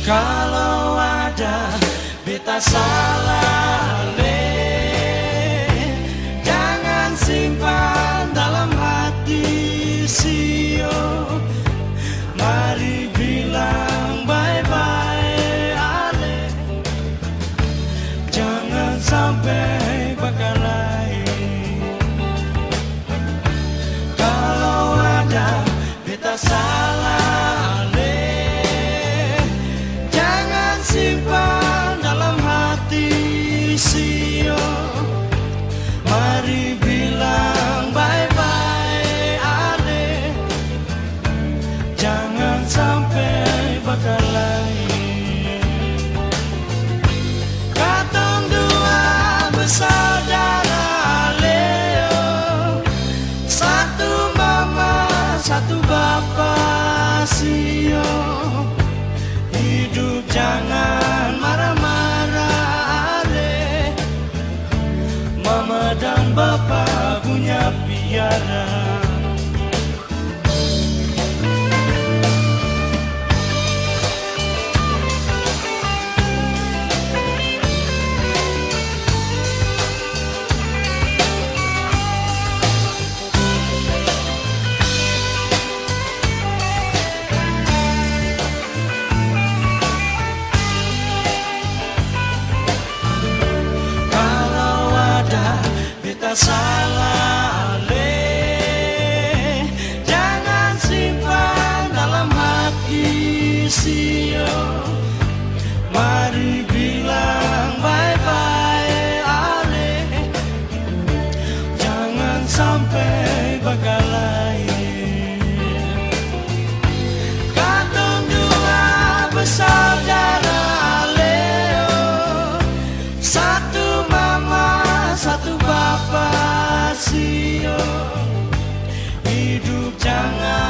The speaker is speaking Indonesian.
Kalau ada beta salah le, jangan simpan dalam hati sio. Mari bilang bye-bye ale, jangan sampai bakal lain. Kalau ada beta salah le, jangan simpan dalam hati sio. Mari bilang bye-bye ale, jangan sampai bakal lain. Katong dua bersaudara Leo, satu mama satu bapa sio. Hidup jangan marah-marah ale, mama dan bapa punya piara. Beta salah le, jangan simpan dalam hati sio. Mari bilang bye-bye ale, jangan sampai bakal lain. Katong dua bersaudara Leo, satu mama satu bapa sio. Hidup jangan